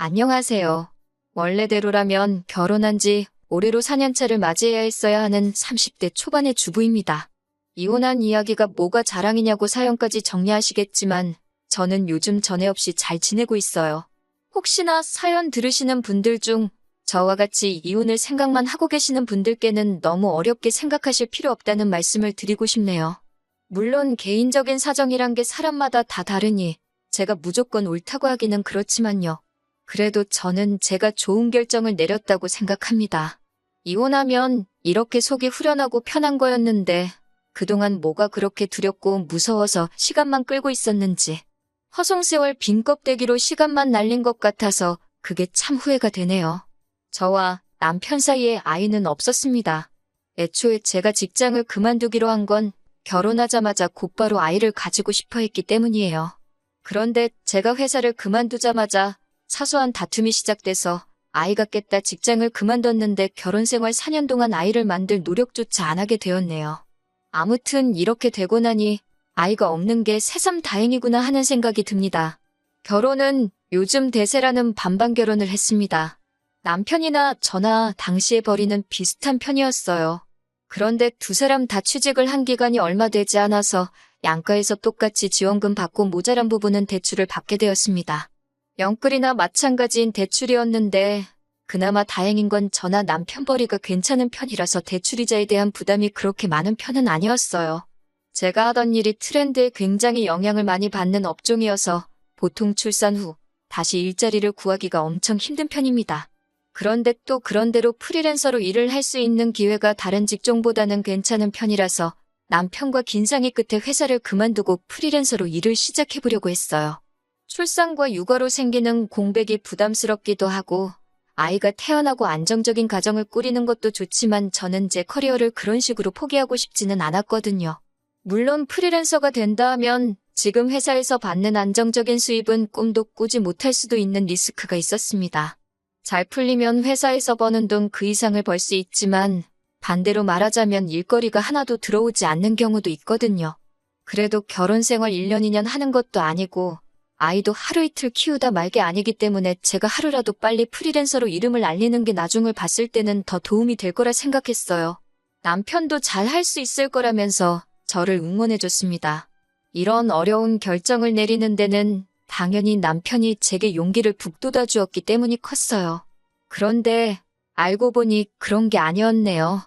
안녕하세요. 원래대로라면 결혼한 지 올해로 4년차를 맞이해야 했어야 하는 30대 초반의 주부입니다. 이혼한 이야기가 뭐가 자랑이냐고 사연까지 정리하시겠지만 저는 요즘 전에 없이 잘 지내고 있어요. 혹시나 사연 들으시는 분들 중 저와 같이 이혼을 생각만 하고 계시는 분들께는 너무 어렵게 생각하실 필요 없다는 말씀을 드리고 싶네요. 물론 개인적인 사정이란 게 사람마다 다 다르니 제가 무조건 옳다고 하기는 그렇지만요. 그래도 저는 제가 좋은 결정을 내렸다고 생각합니다. 이혼하면 이렇게 속이 후련하고 편한 거였는데 그동안 뭐가 그렇게 두렵고 무서워서 시간만 끌고 있었는지 허송세월 빈 껍데기로 시간만 날린 것 같아서 그게 참 후회가 되네요. 저와 남편 사이에 아이는 없었습니다. 애초에 제가 직장을 그만두기로 한 건 결혼하자마자 곧바로 아이를 가지고 싶어 했기 때문이에요. 그런데 제가 회사를 그만두자마자 사소한 다툼이 시작돼서 아이가 깼다 직장을 그만뒀는데 결혼 생활 4년 동안 아이를 만들 노력조차 안 하게 되었네요. 아무튼 이렇게 되고 나니 아이가 없는 게 새삼 다행이구나 하는 생각이 듭니다. 결혼은 요즘 대세라는 반반 결혼을 했습니다. 남편이나 저나 당시의 벌이는 비슷한 편이었어요. 그런데 두 사람 다 취직을 한 기간이 얼마 되지 않아서 양가에서 똑같이 지원금 받고 모자란 부분은 대출을 받게 되었습니다. 영끌이나 마찬가지인 대출이었는데 그나마 다행인 건 저나 남편 벌이가 괜찮은 편이라서 대출이자에 대한 부담이 그렇게 많은 편은 아니었어요. 제가 하던 일이 트렌드에 굉장히 영향을 많이 받는 업종이어서 보통 출산 후 다시 일자리를 구하기가 엄청 힘든 편입니다. 그런데 또 그런대로 프리랜서로 일을 할 수 있는 기회가 다른 직종보다는 괜찮은 편이라서 남편과 긴 상의 끝에 회사를 그만두고 프리랜서로 일을 시작해보려고 했어요. 출산과 육아로 생기는 공백이 부담스럽기도 하고 아이가 태어나고 안정적인 가정을 꾸리는 것도 좋지만 저는 제 커리어를 그런 식으로 포기하고 싶지는 않았거든요. 물론 프리랜서가 된다 하면 지금 회사에서 받는 안정적인 수입은 꿈도 꾸지 못할 수도 있는 리스크가 있었습니다. 잘 풀리면 회사에서 버는 돈 그 이상을 벌 수 있지만 반대로 말하자면 일거리가 하나도 들어오지 않는 경우도 있거든요. 그래도 결혼 생활 1년 2년 하는 것도 아니고 아이도 하루 이틀 키우다 말게 아니기 때문에 제가 하루라도 빨리 프리랜서로 이름을 알리는 게 나중을 봤을 때는 더 도움이 될 거라 생각했어요. 남편도 잘 할 수 있을 거라면서 저를 응원해줬습니다. 이런 어려운 결정을 내리는 데는 당연히 남편이 제게 용기를 북돋아 주었기 때문이 컸어요. 그런데 알고 보니 그런 게 아니었네요.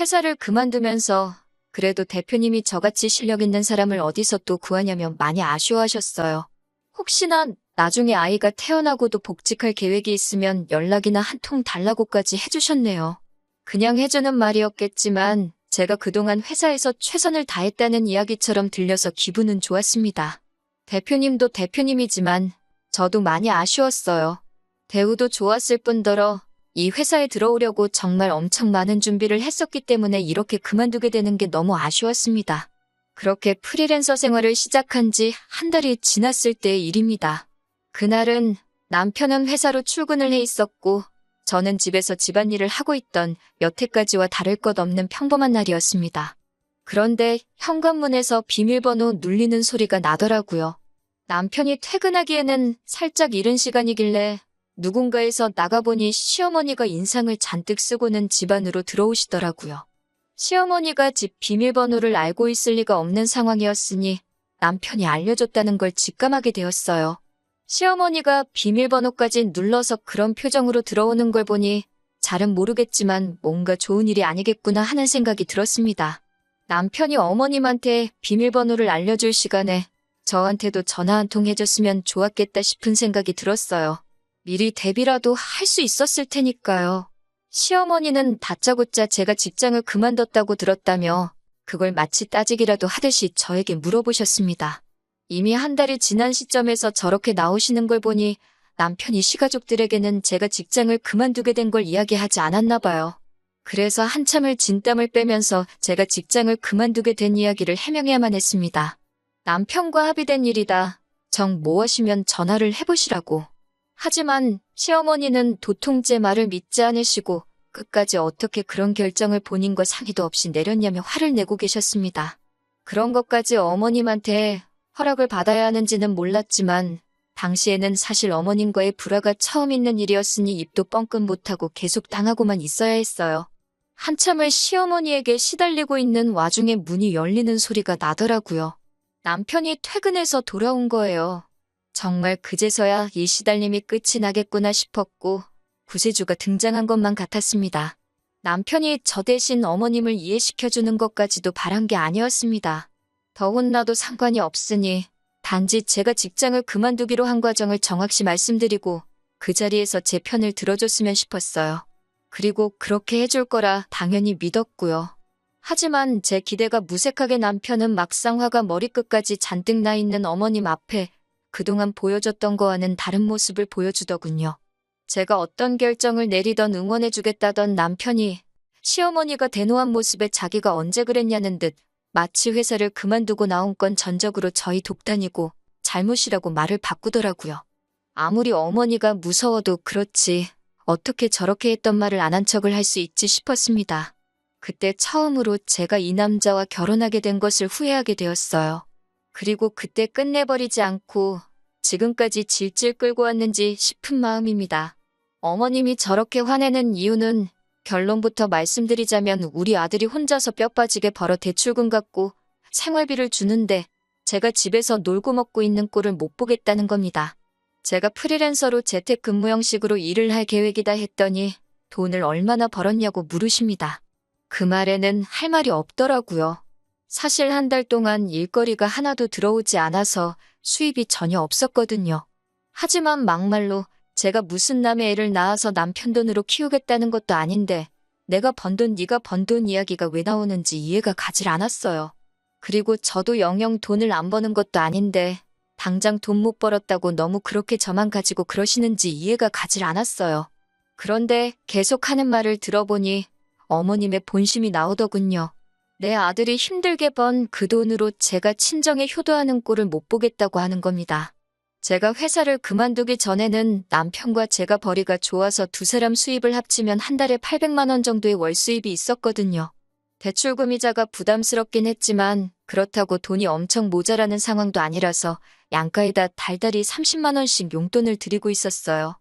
회사를 그만두면서 그래도 대표님이 저같이 실력 있는 사람을 어디서 또 구하냐며 많이 아쉬워하셨어요. 혹시나 나중에 아이가 태어나고도 복직할 계획이 있으면 연락이나 한 통 달라고까지 해주셨네요. 그냥 해주는 말이었겠지만 제가 그동안 회사에서 최선을 다했다는 이야기처럼 들려서 기분은 좋았습니다. 대표님도 대표님이지만 저도 많이 아쉬웠어요. 대우도 좋았을 뿐더러 이 회사에 들어오려고 정말 엄청 많은 준비를 했었기 때문에 이렇게 그만두게 되는 게 너무 아쉬웠습니다. 그렇게 프리랜서 생활을 시작한 지 한 달이 지났을 때의 일입니다. 그날은 남편은 회사로 출근을 해 있었고 저는 집에서 집안일을 하고 있던 여태까지와 다를 것 없는 평범한 날이었습니다. 그런데 현관문에서 비밀번호 눌리는 소리가 나더라고요. 남편이 퇴근하기에는 살짝 이른 시간이길래 누군가에서 나가보니 시어머니가 인상을 잔뜩 쓰고는 집 안으로 들어오시더라고요. 시어머니가 집 비밀번호를 알고 있을 리가 없는 상황이었으니 남편이 알려줬다는 걸 직감하게 되었어요. 시어머니가 비밀번호까지 눌러서 그런 표정으로 들어오는 걸 보니 잘은 모르겠지만 뭔가 좋은 일이 아니겠구나 하는 생각이 들었습니다. 남편이 어머님한테 비밀번호를 알려줄 시간에 저한테도 전화 한 통 해줬으면 좋았겠다 싶은 생각이 들었어요. 미리 대비라도 할 수 있었을 테니까요. 시어머니는 다짜고짜 제가 직장을 그만뒀다고 들었다며 그걸 마치 따지기라도 하듯이 저에게 물어보셨습니다. 이미 한 달이 지난 시점에서 저렇게 나오시는 걸 보니 남편이 시가족들에게는 제가 직장을 그만두게 된 걸 이야기하지 않았나 봐요. 그래서 한참을 진땀을 빼면서 제가 직장을 그만두게 된 이야기를 해명해야만 했습니다. 남편과 합의된 일이다. 정 모하시면 전화를 해보시라고. 하지만 시어머니는 도통 제 말을 믿지 않으시고 끝까지 어떻게 그런 결정을 본인과 상의도 없이 내렸냐며 화를 내고 계셨습니다. 그런 것까지 어머님한테 허락을 받아야 하는지는 몰랐지만 당시에는 사실 어머님과의 불화가 처음 있는 일이었으니 입도 뻥끗 못하고 계속 당하고만 있어야 했어요. 한참을 시어머니에게 시달리고 있는 와중에 문이 열리는 소리가 나더라고요. 남편이 퇴근해서 돌아온 거예요. 정말 그제서야 이 시달림이 끝이 나겠구나 싶었고 구세주가 등장한 것만 같았습니다. 남편이 저 대신 어머님을 이해시켜주는 것까지도 바란 게 아니었습니다. 더 혼나도 상관이 없으니 단지 제가 직장을 그만두기로 한 과정을 정확히 말씀드리고 그 자리에서 제 편을 들어줬으면 싶었어요. 그리고 그렇게 해줄 거라 당연히 믿었고요. 하지만 제 기대가 무색하게 남편은 막상 화가 머리끝까지 잔뜩 나 있는 어머님 앞에 그동안 보여줬던 거와는 다른 모습을 보여주더군요. 제가 어떤 결정을 내리던 응원해주겠다던 남편이 시어머니가 대노한 모습에 자기가 언제 그랬냐는 듯 마치 회사를 그만두고 나온 건 전적으로 저희 독단이고 잘못이라고 말을 바꾸더라고요. 아무리 어머니가 무서워도 그렇지 어떻게 저렇게 했던 말을 안 한 척을 할 수 있지 싶었습니다. 그때 처음으로 제가 이 남자와 결혼하게 된 것을 후회하게 되었어요. 그리고 그때 끝내버리지 않고 지금까지 질질 끌고 왔는지 싶은 마음입니다. 어머님이 저렇게 화내는 이유는 결론부터 말씀드리자면 우리 아들이 혼자서 뼈 빠지게 벌어 대출금 갚고 생활비를 주는데 제가 집에서 놀고 먹고 있는 꼴을 못 보겠다는 겁니다. 제가 프리랜서로 재택근무 형식으로 일을 할 계획이다 했더니 돈을 얼마나 벌었냐고 물으십니다. 그 말에는 할 말이 없더라고요. 사실 한 달 동안 일거리가 하나도 들어오지 않아서 수입이 전혀 없었거든요. 하지만 막말로 제가 무슨 남의 애를 낳아서 남편 돈으로 키우겠다는 것도 아닌데 내가 번 돈 네가 번 돈 이야기가 왜 나오는지 이해가 가질 않았어요. 그리고 저도 영영 돈을 안 버는 것도 아닌데 당장 돈 못 벌었다고 너무 그렇게 저만 가지고 그러시는지 이해가 가질 않았어요. 그런데 계속 하는 말을 들어보니 어머님의 본심이 나오더군요. 내 아들이 힘들게 번 그 돈으로 제가 친정에 효도하는 꼴을 못 보겠다고 하는 겁니다. 제가 회사를 그만두기 전에는 남편과 제가 벌이가 좋아서 두 사람 수입을 합치면 한 달에 800만 원 정도의 월 수입이 있었거든요. 대출금이자가 부담스럽긴 했지만 그렇다고 돈이 엄청 모자라는 상황도 아니라서 양가에다 달달이 30만 원씩 용돈을 드리고 있었어요.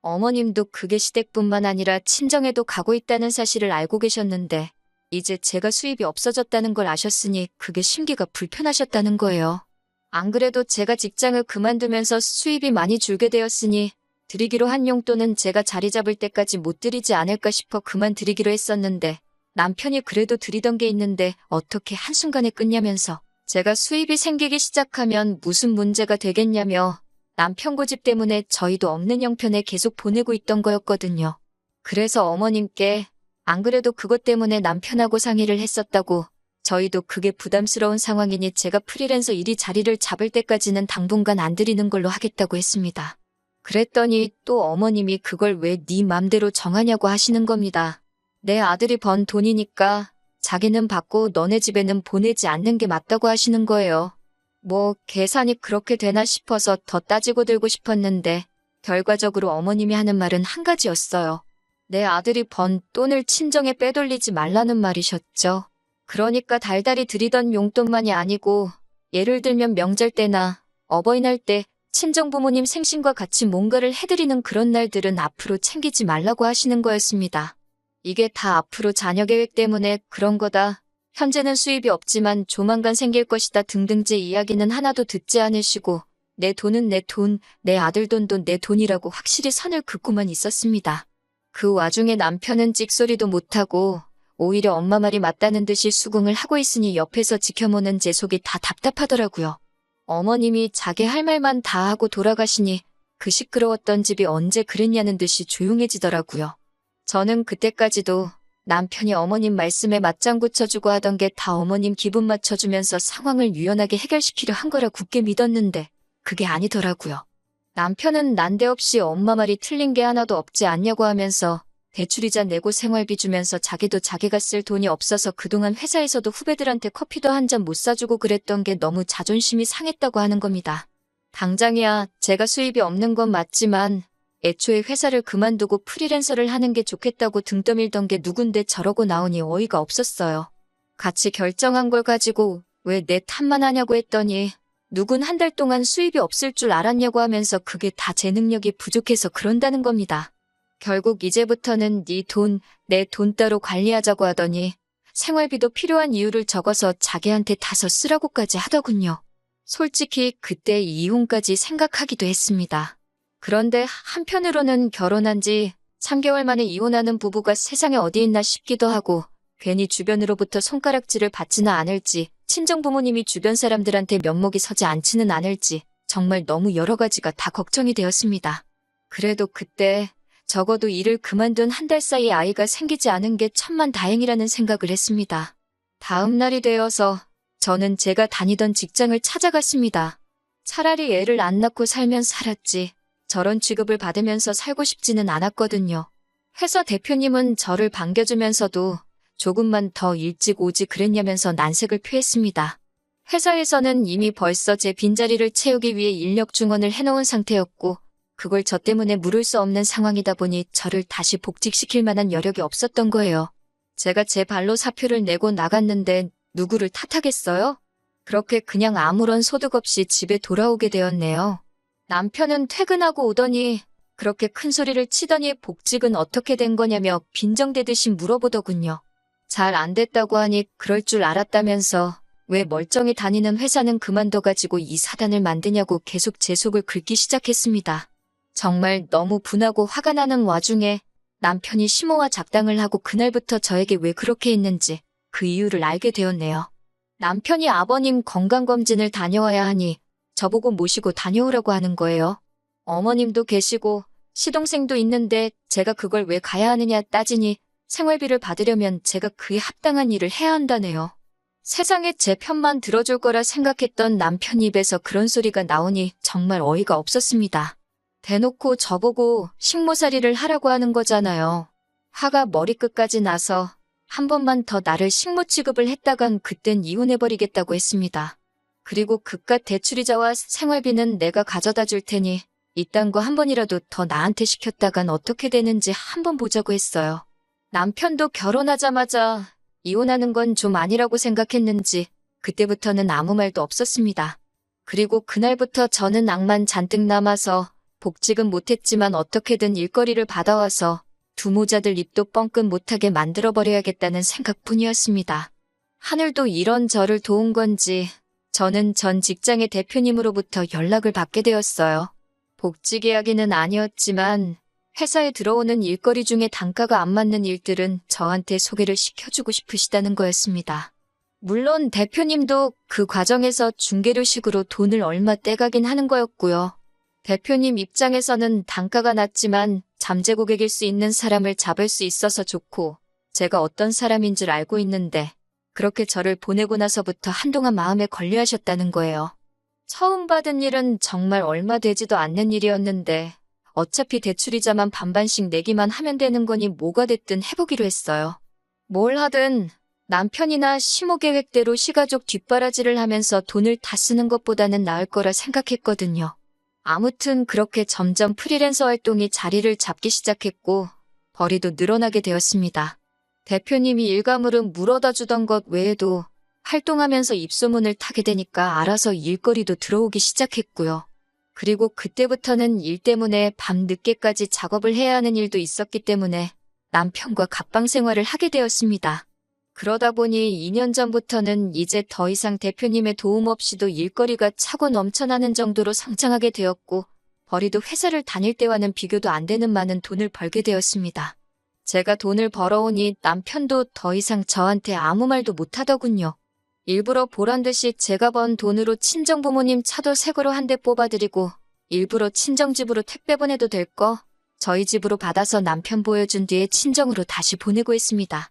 어머님도 그게 시댁뿐만 아니라 친정에도 가고 있다는 사실을 알고 계셨는데 이제 제가 수입이 없어졌다는 걸 아셨으니 그게 심기가 불편하셨다는 거예요. 안 그래도 제가 직장을 그만두면서 수입이 많이 줄게 되었으니 드리기로 한 용돈은 제가 자리 잡을 때까지 못 드리지 않을까 싶어 그만 드리기로 했었는데 남편이 그래도 드리던 게 있는데 어떻게 한순간에 끊냐면서 제가 수입이 생기기 시작하면 무슨 문제가 되겠냐며 남편 고집 때문에 저희도 없는 형편에 계속 보내고 있던 거였거든요. 그래서 어머님께 안 그래도 그것 때문에 남편하고 상의를 했었다고 저희도 그게 부담스러운 상황이니 제가 프리랜서 일이 자리를 잡을 때까지는 당분간 안 드리는 걸로 하겠다고 했습니다. 그랬더니 또 어머님이 그걸 왜 네 맘대로 정하냐고 하시는 겁니다. 내 아들이 번 돈이니까 자기는 받고 너네 집에는 보내지 않는 게 맞다고 하시는 거예요. 뭐 계산이 그렇게 되나 싶어서 더 따지고 들고 싶었는데 결과적으로 어머님이 하는 말은 한 가지였어요. 내 아들이 번 돈을 친정에 빼돌리지 말라는 말이셨죠. 그러니까 달달이 드리던 용돈만이 아니고 예를 들면 명절 때나 어버이날 때 친정 부모님 생신과 같이 뭔가를 해드리는 그런 날들은 앞으로 챙기지 말라고 하시는 거였습니다. 이게 다 앞으로 자녀 계획 때문에 그런 거다. 현재는 수입이 없지만 조만간 생길 것이다 등등 제 이야기는 하나도 듣지 않으시고 내 돈은 내 돈, 내 아들 돈도 내 돈이라고 확실히 선을 긋고만 있었습니다. 그 와중에 남편은 찍소리도 못하고 오히려 엄마 말이 맞다는 듯이 수긍을 하고 있으니 옆에서 지켜보는 제 속이 다 답답하더라고요. 어머님이 자기 할 말만 다 하고 돌아가시니 그 시끄러웠던 집이 언제 그랬냐는 듯이 조용해지더라고요. 저는 그때까지도 남편이 어머님 말씀에 맞장구 쳐주고 하던 게 다 어머님 기분 맞춰주면서 상황을 유연하게 해결시키려 한 거라 굳게 믿었는데 그게 아니더라고요. 남편은 난데없이 엄마 말이 틀린 게 하나도 없지 않냐고 하면서 대출이자 내고 생활비 주면서 자기도 자기가 쓸 돈이 없어서 그동안 회사에서도 후배들한테 커피도 한 잔 못 사주고 그랬던 게 너무 자존심이 상했다고 하는 겁니다. 당장이야 제가 수입이 없는 건 맞지만 애초에 회사를 그만두고 프리랜서를 하는 게 좋겠다고 등 떠밀던 게 누군데 저러고 나오니 어이가 없었어요. 같이 결정한 걸 가지고 왜 내 탓만 하냐고 했더니 누군 한 달 동안 수입이 없을 줄 알았냐고 하면서 그게 다 제 능력이 부족해서 그런다는 겁니다. 결국 이제부터는 네 돈, 내 돈 따로 관리하자고 하더니 생활비도 필요한 이유를 적어서 자기한테 다서 쓰라고까지 하더군요. 솔직히 그때 이혼까지 생각하기도 했습니다. 그런데 한편으로는 결혼한 지 3개월 만에 이혼하는 부부가 세상에 어디 있나 싶기도 하고 괜히 주변으로부터 손가락질을 받지는 않을지 친정 부모님이 주변 사람들한테 면목이 서지 않지는 않을지 정말 너무 여러 가지가 다 걱정이 되었습니다. 그래도 그때 적어도 일을 그만둔 한 달 사이에 아이가 생기지 않은 게 천만다행이라는 생각을 했습니다. 다음 날이 되어서 저는 제가 다니던 직장을 찾아갔습니다. 차라리 애를 안 낳고 살면 살았지 저런 취급을 받으면서 살고 싶지는 않았거든요. 회사 대표님은 저를 반겨주면서도 조금만 더 일찍 오지 그랬냐면서 난색을 표했습니다. 회사에서는 이미 벌써 제 빈자리를 채우기 위해 인력 증원을 해놓은 상태였고 그걸 저 때문에 물을 수 없는 상황이다 보니 저를 다시 복직시킬 만한 여력이 없었던 거예요. 제가 제 발로 사표를 내고 나갔는데 누구를 탓하겠어요? 그렇게 그냥 아무런 소득 없이 집에 돌아오게 되었네요. 남편은 퇴근하고 오더니 그렇게 큰 소리를 치더니 복직은 어떻게 된 거냐며 빈정대듯이 물어보더군요. 잘 안 됐다고 하니 그럴 줄 알았다면서 왜 멀쩡히 다니는 회사는 그만둬가지고 이 사단을 만드냐고 계속 제 속을 긁기 시작했습니다. 정말 너무 분하고 화가 나는 와중에 남편이 심호와 작당을 하고 그날부터 저에게 왜 그렇게 했는지 그 이유를 알게 되었네요. 남편이 아버님 건강검진을 다녀와야 하니 저보고 모시고 다녀오라고 하는 거예요. 어머님도 계시고 시동생도 있는데 제가 그걸 왜 가야 하느냐 따지니 생활비를 받으려면 제가 그에 합당한 일을 해야 한다네요. 세상에 제 편만 들어줄 거라 생각했던 남편 입에서 그런 소리가 나오니 정말 어이가 없었습니다. 대놓고 저보고 식모살이를 하라고 하는 거잖아요. 화가 머리끝까지 나서 한 번만 더 나를 식모 취급을 했다간 그땐 이혼해버리겠다고 했습니다. 그리고 그깟 대출이자와 생활비는 내가 가져다 줄 테니 이딴 거 한 번이라도 더 나한테 시켰다간 어떻게 되는지 한번 보자고 했어요. 남편도 결혼하자마자 이혼하는 건 좀 아니라고 생각했는지 그때부터는 아무 말도 없었습니다. 그리고 그날부터 저는 낭만 잔뜩 남아서 복직은 못했지만 어떻게든 일거리를 받아와서 두 모자들 입도 뻥끗 못하게 만들어버려야겠다는 생각뿐이었습니다. 하늘도 이런 저를 도운 건지 저는 전 직장의 대표님으로부터 연락을 받게 되었어요. 복직 이야기는 아니었지만 회사에 들어오는 일거리 중에 단가가 안 맞는 일들은 저한테 소개를 시켜주고 싶으시다는 거였습니다. 물론 대표님도 그 과정에서 중개료식으로 돈을 얼마 떼가긴 하는 거였고요. 대표님 입장에서는 단가가 낮지만 잠재 고객일 수 있는 사람을 잡을 수 있어서 좋고 제가 어떤 사람인 줄 알고 있는데 그렇게 저를 보내고 나서부터 한동안 마음에 걸려하셨다는 거예요. 처음 받은 일은 정말 얼마 되지도 않는 일이었는데 어차피 대출이자만 반반씩 내기만 하면 되는 거니 뭐가 됐든 해보기로 했어요. 뭘 하든 남편이나 시모 계획대로 시가족 뒷바라지를 하면서 돈을 다 쓰는 것보다는 나을 거라 생각했거든요. 아무튼 그렇게 점점 프리랜서 활동이 자리를 잡기 시작했고 벌이도 늘어나게 되었습니다. 대표님이 일가물은 물어다 주던 것 외에도 활동하면서 입소문을 타게 되니까 알아서 일거리도 들어오기 시작했고요. 그리고 그때부터는 일 때문에 밤 늦게까지 작업을 해야 하는 일도 있었기 때문에 남편과 갑방 생활을 하게 되었습니다. 그러다 보니 2년 전부터는 이제 더 이상 대표님의 도움 없이도 일거리가 차고 넘쳐나는 정도로 성장하게 되었고 벌이도 회사를 다닐 때와는 비교도 안 되는 많은 돈을 벌게 되었습니다. 제가 돈을 벌어오니 남편도 더 이상 저한테 아무 말도 못하더군요. 일부러 보란듯이 제가 번 돈으로 친정부모님 차도 새 거로 한 대 뽑아드리고 일부러 친정집으로 택배 보내도 될 거 저희 집으로 받아서 남편 보여준 뒤에 친정으로 다시 보내고 했습니다.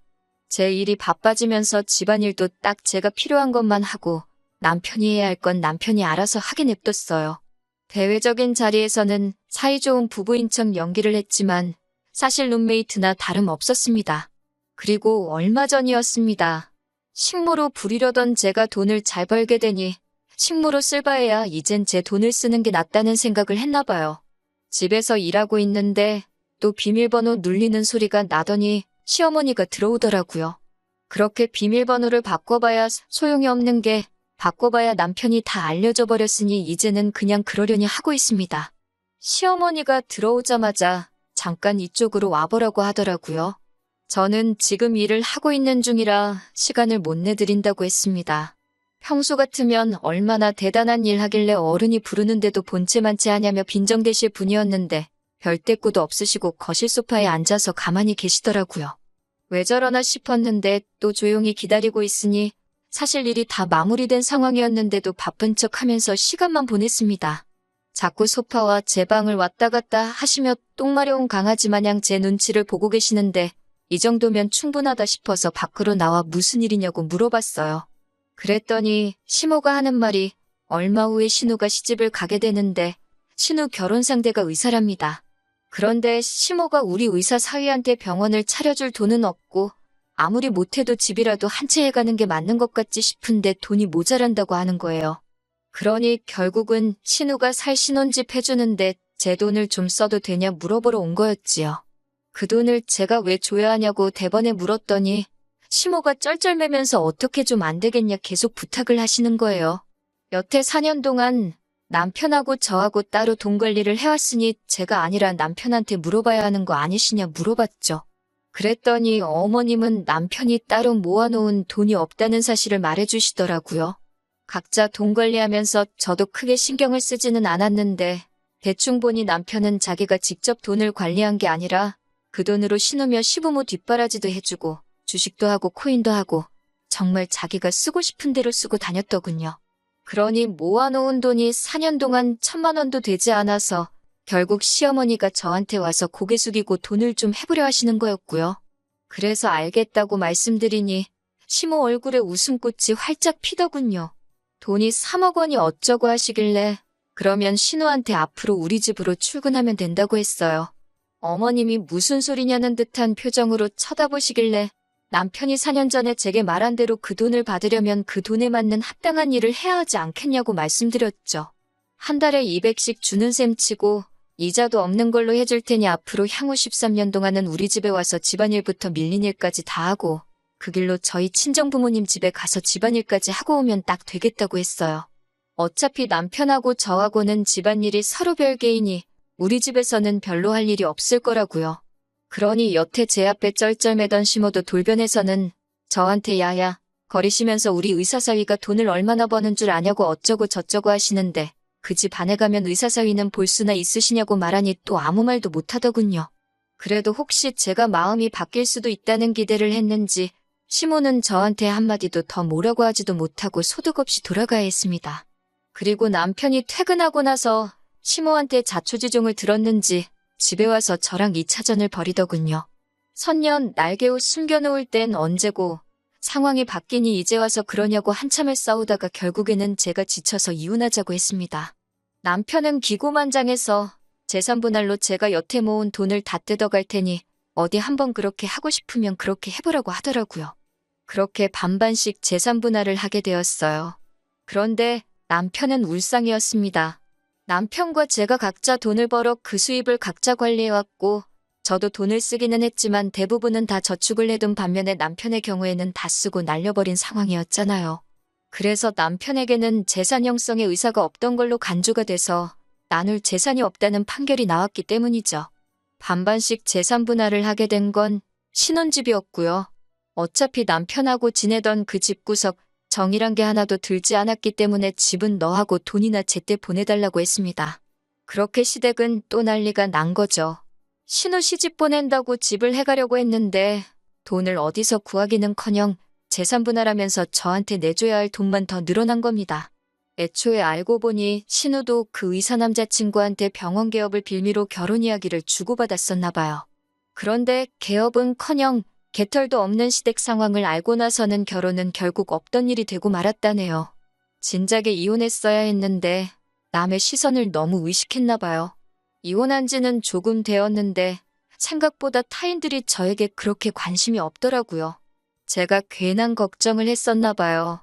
제 일이 바빠지면서 집안일도 딱 제가 필요한 것만 하고 남편이 해야 할 건 남편이 알아서 하게 냅뒀어요. 대외적인 자리에서는 사이좋은 부부인 척 연기를 했지만 사실 룸메이트나 다름없었습니다. 그리고 얼마 전이었습니다. 식모로 부리려던 제가 돈을 잘 벌게 되니 식모로 쓸 바에야 이젠 제 돈을 쓰는 게 낫다는 생각을 했나 봐요. 집에서 일하고 있는데 또 비밀번호 눌리는 소리가 나더니 시어머니가 들어오더라고요. 그렇게 비밀번호를 바꿔봐야 소용이 없는 게 바꿔봐야 남편이 다 알려져 버렸으니 이제는 그냥 그러려니 하고 있습니다. 시어머니가 들어오자마자 잠깐 이쪽으로 와보라고 하더라고요. 저는 지금 일을 하고 있는 중이라 시간을 못 내드린다고 했습니다. 평소 같으면 얼마나 대단한 일 하길래 어른이 부르는데도 본체만 체하냐며 빈정대실 분이었는데 별 대꾸도 없으시고 거실 소파에 앉아서 가만히 계시더라고요. 왜 저러나 싶었는데 또 조용히 기다리고 있으니 사실 일이 다 마무리된 상황이었는데도 바쁜 척하면서 시간만 보냈습니다. 자꾸 소파와 제 방을 왔다 갔다 하시며 똥 마려운 강아지 마냥 제 눈치를 보고 계시는데 이 정도면 충분하다 싶어서 밖으로 나와 무슨 일이냐고 물어봤어요. 그랬더니 시모가 하는 말이 얼마 후에 신우가 시집을 가게 되는데 신우 결혼 상대가 의사랍니다. 그런데 시모가 우리 의사 사위한테 병원을 차려줄 돈은 없고 아무리 못해도 집이라도 한 채 해가는 게 맞는 것 같지 싶은데 돈이 모자란다고 하는 거예요. 그러니 결국은 신우가 살 신혼집 해주는데 제 돈을 좀 써도 되냐 물어보러 온 거였지요. 그 돈을 제가 왜 줘야 하냐고 대번에 물었더니 시모가 쩔쩔매면서 어떻게 좀 안 되겠냐 계속 부탁을 하시는 거예요. 여태 4년 동안 남편하고 저하고 따로 돈 관리를 해왔으니 제가 아니라 남편한테 물어봐야 하는 거 아니시냐 물어봤죠. 그랬더니 어머님은 남편이 따로 모아놓은 돈이 없다는 사실을 말해주시더라고요. 각자 돈 관리하면서 저도 크게 신경을 쓰지는 않았는데 대충 보니 남편은 자기가 직접 돈을 관리한 게 아니라 그 돈으로 신우며 시부모 뒷바라지도 해주고 주식도 하고 코인도 하고 정말 자기가 쓰고 싶은 대로 쓰고 다녔더군요. 그러니 모아놓은 돈이 4년 동안 1,000만 원도 되지 않아서 결국 시어머니가 저한테 와서 고개 숙이고 돈을 좀 해보려 하시는 거였고요. 그래서 알겠다고 말씀드리니 시모 얼굴에 웃음꽃이 활짝 피더군요. 돈이 3억 원이 어쩌고 하시길래 그러면 신우한테 앞으로 우리 집으로 출근하면 된다고 했어요. 어머님이 무슨 소리냐는 듯한 표정으로 쳐다보시길래 남편이 4년 전에 제게 말한 대로 그 돈을 받으려면 그 돈에 맞는 합당한 일을 해야 하지 않겠냐고 말씀드렸죠. 한 달에 200씩 주는 셈 치고 이자도 없는 걸로 해줄 테니 앞으로 향후 13년 동안은 우리 집에 와서 집안일부터 밀린 일까지 다 하고 그 길로 저희 친정부모님 집에 가서 집안일까지 하고 오면 딱 되겠다고 했어요. 어차피 남편하고 저하고는 집안일이 서로 별개이니 우리 집에서는 별로 할 일이 없을 거라고요. 그러니 여태 제 앞에 쩔쩔매던 시모도 돌변해서는 저한테 야야 거리시면서 우리 의사사위가 돈을 얼마나 버는 줄 아냐고 어쩌고 저쩌고 하시는데 그 집 안에 가면 의사사위는 볼 수나 있으시냐고 말하니 또 아무 말도 못하더군요. 그래도 혹시 제가 마음이 바뀔 수도 있다는 기대를 했는지 시모는 저한테 한마디도 더 뭐라고 하지도 못하고 소득 없이 돌아가야 했습니다. 그리고 남편이 퇴근하고 나서 시모한테 자초지종을 들었는지 집에 와서 저랑 2차전을 벌이더군요. 선년 날개옷 숨겨놓을 땐 언제고 상황이 바뀌니 이제 와서 그러냐고 한참을 싸우다가 결국에는 제가 지쳐서 이혼하자고 했습니다. 남편은 기고만장해서 재산분할로 제가 여태 모은 돈을 다 뜯어갈 테니 어디 한번 그렇게 하고 싶으면 그렇게 해보라고 하더라고요. 그렇게 반반씩 재산분할을 하게 되었어요. 그런데 남편은 울상이었습니다. 남편과 제가 각자 돈을 벌어 그 수입을 각자 관리해왔고 저도 돈을 쓰기는 했지만 대부분은 다 저축을 해둔 반면에 남편의 경우에는 다 쓰고 날려버린 상황이었잖아요. 그래서 남편에게는 재산 형성의 의사가 없던 걸로 간주가 돼서 나눌 재산이 없다는 판결이 나왔기 때문이죠. 반반씩 재산 분할을 하게 된 건 신혼집이었고요. 어차피 남편하고 지내던 그 집구석 정이란 게 하나도 들지 않았기 때문에 집은 너하고 돈이나 제때 보내달라고 했습니다. 그렇게 시댁은 또 난리가 난 거죠. 신우 시집 보낸다고 집을 해가려고 했는데 돈을 어디서 구하기는커녕 재산 분할하면서 저한테 내줘야 할 돈만 더 늘어난 겁니다. 애초에 알고 보니 신우도 그 의사 남자친구한테 병원 개업을 빌미로 결혼 이야기를 주고받았었나 봐요. 그런데 개업은커녕 개털도 없는 시댁 상황을 알고 나서는 결혼은 결국 없던 일이 되고 말았다네요. 진작에 이혼했어야 했는데 남의 시선을 너무 의식했나 봐요. 이혼한 지는 조금 되었는데 생각보다 타인들이 저에게 그렇게 관심이 없더라고요. 제가 괜한 걱정을 했었나 봐요.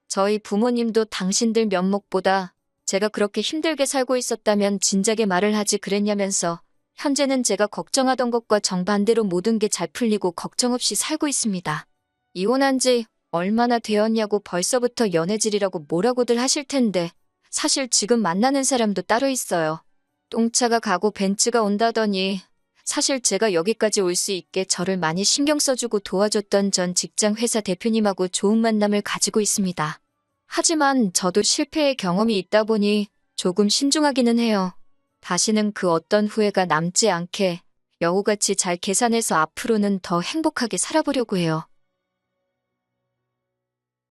저희 부모님도 당신들 면목보다 제가 그렇게 힘들게 살고 있었다면 진작에 말을 하지 그랬냐면서 현재는 제가 걱정하던 것과 정반대로 모든 게 잘 풀리고 걱정 없이 살고 있습니다. 이혼한 지 얼마나 되었냐고 벌써부터 연애질이라고 뭐라고들 하실 텐데 사실 지금 만나는 사람도 따로 있어요. 똥차가 가고 벤츠가 온다더니 사실 제가 여기까지 올 수 있게 저를 많이 신경 써주고 도와줬던 전 직장 회사 대표님하고 좋은 만남을 가지고 있습니다. 하지만 저도 실패의 경험이 있다 보니 조금 신중하기는 해요. 다시는 그 어떤 후회가 남지 않게 여우같이 잘 계산해서 앞으로는 더 행복하게 살아보려고 해요.